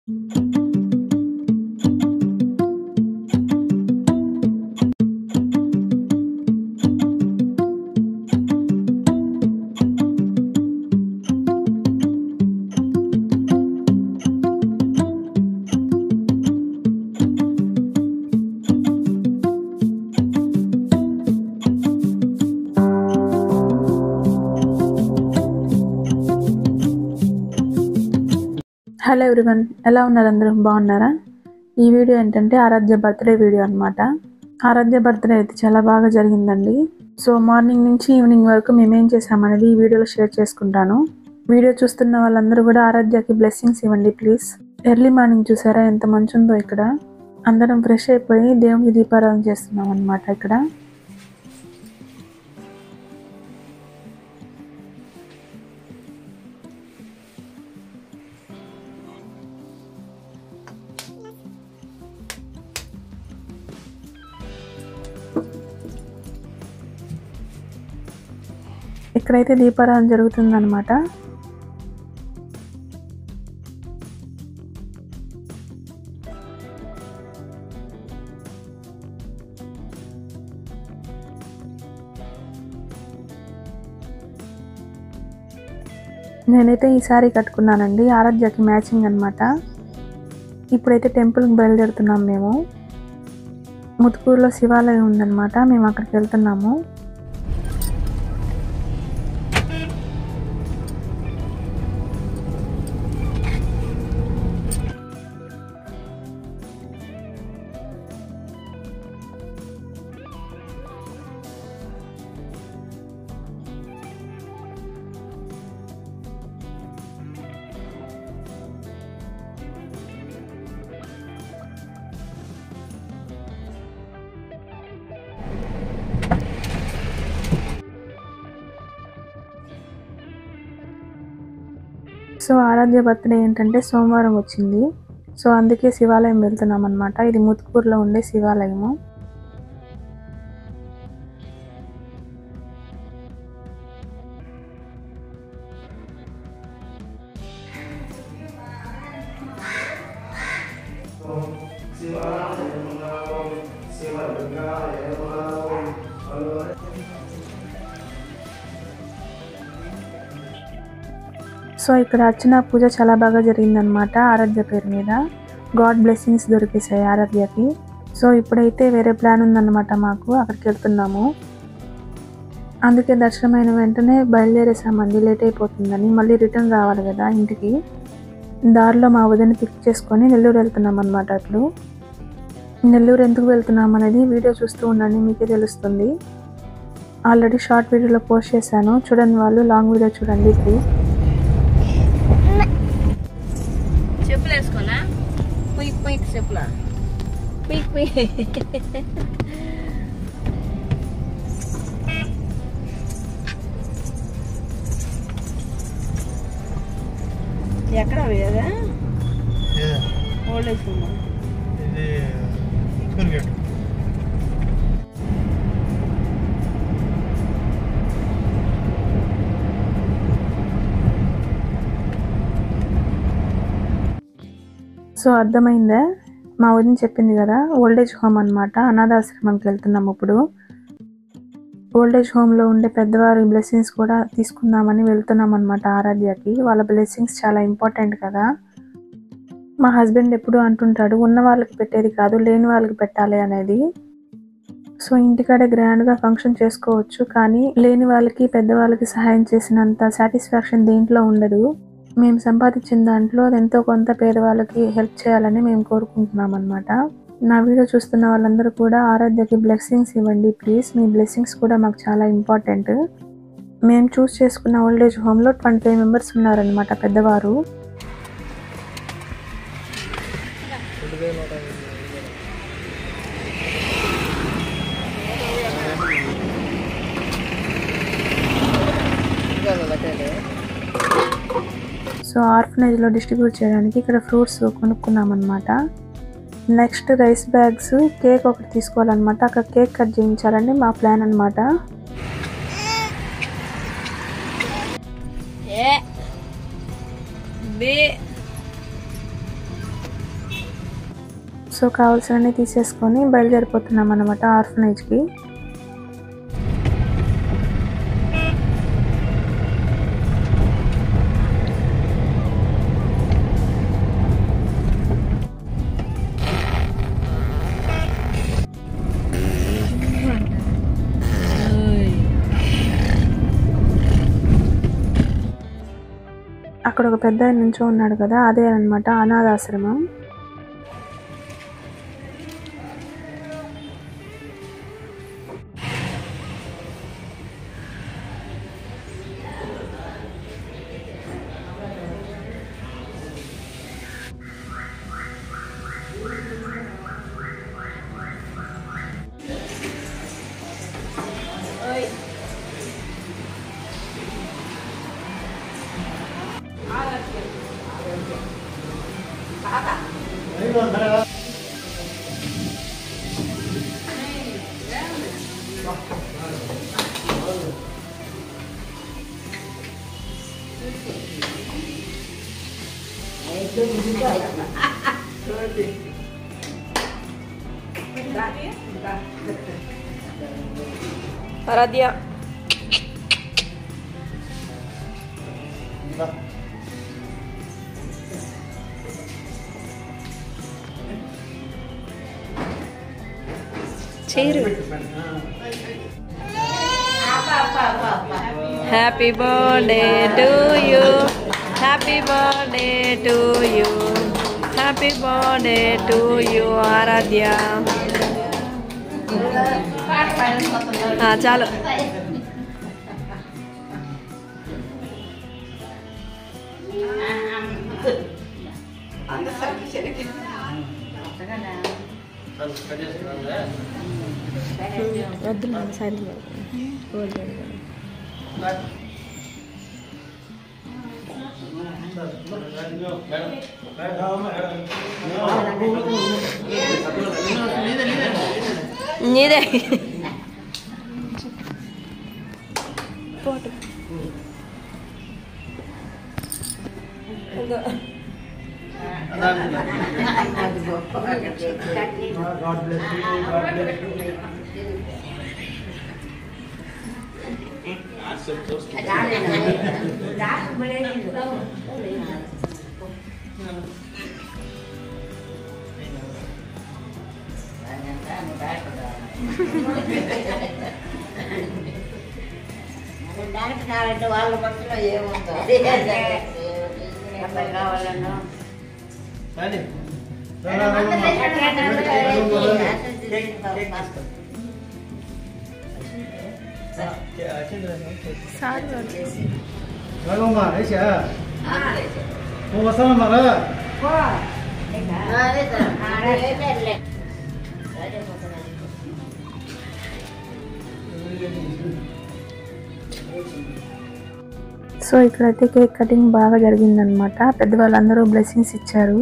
Hello everyone, ఎలా ఉన్నారు? అందరూ బాగున్నారా? ఈ వీడియో ఏంటంటే ఆరాధ్య బర్త్డే వీడియో అనమాట. ఆరాధ్య బర్త్డే అయితే చాలా బాగా జరిగిందండి. సో మార్నింగ్ నుంచి ఈవినింగ్ వరకు మేమేం చేసామనేది ఈ వీడియోలో షేర్ చేసుకుంటాను. వీడియో చూస్తున్న వాళ్ళందరూ కూడా ఆరాధ్యకి బ్లెస్సింగ్స్ ఇవ్వండి ప్లీజ్. ఎర్లీ మార్నింగ్ చూసారా ఎంత మంచి ఉందో. ఇక్కడ అందరం ఫ్రెష్ అయిపోయి దేవునికి దీపారాధన చేస్తున్నాం అనమాట. ఇక్కడ ఇక్కడైతే దీపారాధన జరుగుతుందన్నమాట. నేనైతే ఈ సారీ కట్టుకున్నానండి, ఆరాధ్యకి మ్యాచింగ్ అనమాట. ఇప్పుడైతే టెంపుల్కి బయలుదేరుతున్నాం. మేము ముత్తుకూరులో శివాలయం ఉందన్నమాట, మేము అక్కడికి వెళ్తున్నాము. సో ఆరాధ్య బర్త్డే ఏంటంటే సోమవారం వచ్చింది. సో అందుకే శివాలయం వెళ్తున్నాం అనమాట. ఇది ముత్తుకూరులో ఉండే శివాలయము. సో ఇక్కడ అర్చన పూజ చాలా బాగా జరిగిందనమాట. ఆరాధ్య పేరు మీద గాడ్ బ్లెస్సింగ్స్ దొరికేసాయి ఆరాధ్యకి. సో ఇప్పుడైతే వేరే ప్లాన్ ఉందన్నమాట మాకు, అక్కడికి వెళ్తున్నాము. అందుకే దర్శనమైన వెంటనే బయలుదేరేసామండి, లేట్ అయిపోతుందని. మళ్ళీ రిటర్న్ రావాలి కదా ఇంటికి. దారిలో మా వదిన పిక్ చేసుకొని నెల్లూరు వెళ్తున్నాం అనమాట. అప్పుడు నెల్లూరు ఎందుకు వెళ్తున్నాం అనేది వీడియో చూస్తూ ఉండండి, మీకే తెలుస్తుంది. ఆల్రెడీ షార్ట్ వీడియోలో పోస్ట్ చేశాను, చూడండి వాళ్ళు. లాంగ్ వీడియో చూడండి ప్లీజ్. చెప్పులు వేసుకోనా? క్విక్ క్విక్ చెప్పులా, క్విక్ క్విక్. ఎక్కడ పోయేదా? Old age home. సో అర్థమైందా? మా వదిన చెప్పింది కదా, ఓల్డేజ్ హోమ్ అనమాట. అనాథాశ్రమంకి వెళ్తున్నాము. ఇప్పుడు ఓల్డేజ్ హోమ్లో ఉండే పెద్దవారి బ్లెస్సింగ్స్ కూడా తీసుకుందామని వెళ్తున్నాం అనమాట ఆరాధ్యకి. వాళ్ళ బ్లెస్సింగ్స్ చాలా ఇంపార్టెంట్ కదా. మా హస్బెండ్ ఎప్పుడు అంటుంటాడు, ఉన్న వాళ్ళకి పెట్టేది కాదు, లేని వాళ్ళకి పెట్టాలి అనేది. సో ఇంటికాడే గ్రాండ్గా ఫంక్షన్ చేసుకోవచ్చు, కానీ లేని వాళ్ళకి పెద్దవాళ్ళకి సహాయం చేసినంత సాటిస్ఫాక్షన్ దేంట్లో ఉండదు. మేము సంపాదించిన దాంట్లో ఎంతో కొంత పేదవాళ్ళకి హెల్ప్ చేయాలని మేము కోరుకుంటున్నాం అనమాట. నా వీడియో చూస్తున్న వాళ్ళందరూ కూడా ఆరాధ్యకి బ్లెస్సింగ్స్ ఇవ్వండి ప్లీజ్. మీ బ్లెస్సింగ్స్ కూడా మాకు చాలా ఇంపార్టెంట్. మేము చూస్ చేసుకున్న ఓల్డేజ్ హోమ్లో 25 మెంబర్స్ ఉన్నారనమాట పెద్దవారు. సో ఆర్ఫనేజ్లో డిస్ట్రిబ్యూట్ చేయడానికి ఇక్కడ ఫ్రూట్స్ కొనుక్కున్నాం అనమాట. నెక్స్ట్ రైస్ బ్యాగ్స్, కేక్ ఒకటి తీసుకోవాలన్నమాట. అక్కడ కేక్ కట్ చేయించాలని మా ప్లాన్ అనమాట. సో కావాల్సినవన్నీ తీసేసుకొని బయలుదేరిపోతున్నాం అన్నమాట ఆర్ఫనేజ్కి. అక్కడ ఒక పెద్ద నించో ఉన్నాడు కదా, అదే అన్నమాట అనాథాశ్రమం. ఆరాధ్య చేరు. Happy birthday to you, happy birthday to you, happy birthday to you Aaradhya. చాలు. వద్దు సైడ్ నీదే పోటు. వాళ్ళ మనసులో ఏముందో కావాలన్నా సో ఇక్కడైతే కేక్ కటింగ్ బాగా జరిగిందనమాట. పెద్దవాళ్ళందరూ బ్లెస్సింగ్స్ ఇచ్చారు.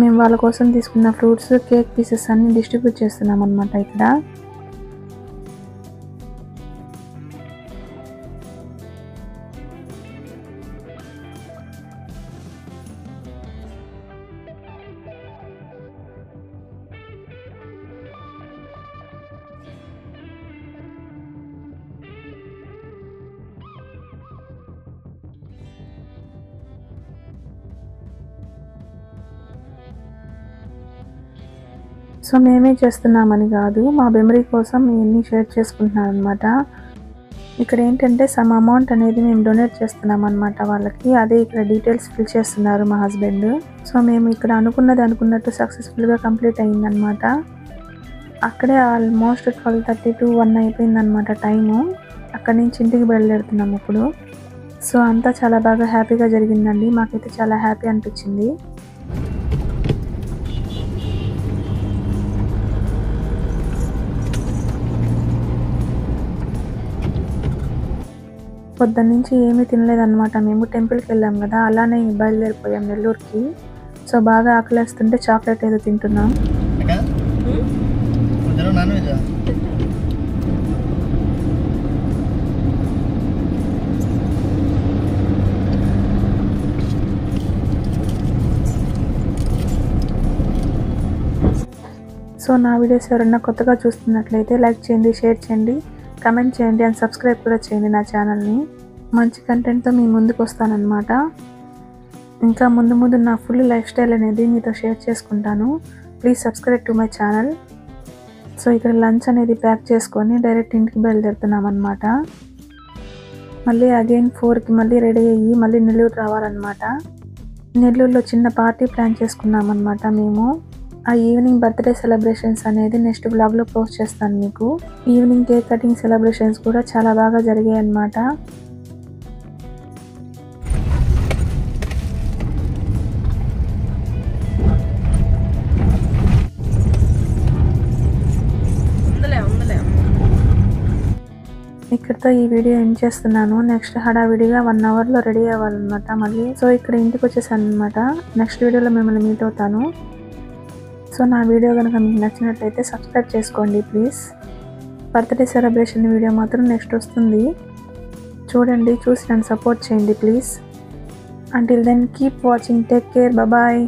మేము వాళ్ళ కోసం తీసుకున్న ఫ్రూట్స్, కేక్ పీసెస్ అన్ని డిస్ట్రిబ్యూట్ చేస్తున్నాం అనమాట ఇక్కడ. సో మేమే చేస్తున్నామని కాదు, మా మెమరీ కోసం ఇవన్నీ షేర్ చేసుకుంటున్నాం అనమాట. ఇక్కడ ఏంటంటే సమ్ అమౌంట్ అనేది మేము డొనేట్ చేస్తున్నాం అనమాట వాళ్ళకి. అదే ఇక్కడ డీటెయిల్స్ ఫిల్ చేస్తున్నారు మా హస్బెండ్. సో మేము ఇక్కడ అనుకున్నట్టు సక్సెస్ఫుల్గా కంప్లీట్ అయిందనమాట. అక్కడే ఆల్మోస్ట్ 12:30 to 1 అయిపోయిందనమాట టైము. అక్కడి నుంచి ఇంటికి బయలుదేరుతున్నాం ఇప్పుడు. సో అంతా చాలా బాగా హ్యాపీగా జరిగిందండి. మాకైతే చాలా హ్యాపీ అనిపించింది. పొద్దున్న నుంచి ఏమీ తినలేదన్నమాట. మేము టెంపుల్కి వెళ్ళాం కదా, అలానే బయలుదేరిపోయాం నెల్లూరుకి. సో బాగా ఆకలేస్తుంటే చాక్లెట్ ఏదో తింటున్నాం. సో నా వీడియోస్ ఎవరైనా కొత్తగా చూస్తున్నట్లయితే లైక్ చేయండి, షేర్ చేయండి, కమెంట్ చేయండి అండ్ సబ్స్క్రైబ్ కూడా చేయండి నా ఛానల్ని. మంచి కంటెంట్తో మీ ముందుకు వస్తానన్నమాట. ఇంకా ముందు ముందు నా ఫుల్ లైఫ్ స్టైల్ అనేది మీతో షేర్ చేసుకుంటాను. Please subscribe to my channel. So ఇక్కడ లంచ్ అనేది ప్యాక్ చేసుకొని డైరెక్ట్ ఇంటికి బయలుదేరుతున్నాం అన్నమాట. మళ్ళీ అగైన్ 4కి మళ్ళీ రెడీ అయ్యి మళ్ళీ నెల్లూరు రావాలన్నమాట. నెల్లూరులో చిన్న పార్టీ ప్లాన్ చేసుకున్నాం అన్నమాట మేము. ఆ ఈవినింగ్ బర్త్డే సెలబ్రేషన్స్ అనేది నెక్స్ట్ బ్లాగ్లో పోస్ట్ చేస్తాను మీకు. ఈవినింగ్ కేక్ కటింగ్ సెలబ్రేషన్స్ కూడా చాలా బాగా జరిగాయి అన్నమాట. ఇక్కడితో ఈ వీడియో ఎండ్ చేస్తున్నాను. నెక్స్ట్ హడావిడిగా 1 అవర్లో రెడీ అవ్వాలన్నమాట మళ్ళీ. సో ఇక్కడ ఇంటికి వచ్చేసాను అనమాట. నెక్స్ట్ వీడియోలో మిమ్మల్ని మీట్ అవుతాను. సో నా వీడియో కనుక మీకు నచ్చినట్లయితే సబ్స్క్రైబ్ చేసుకోండి ప్లీజ్. బర్త్డే సెలబ్రేషన్ వీడియో మాత్రం నెక్స్ట్ వస్తుంది, చూడండి, చూసి నన్ను సపోర్ట్ చేయండి please. Until then keep watching, take care, bye.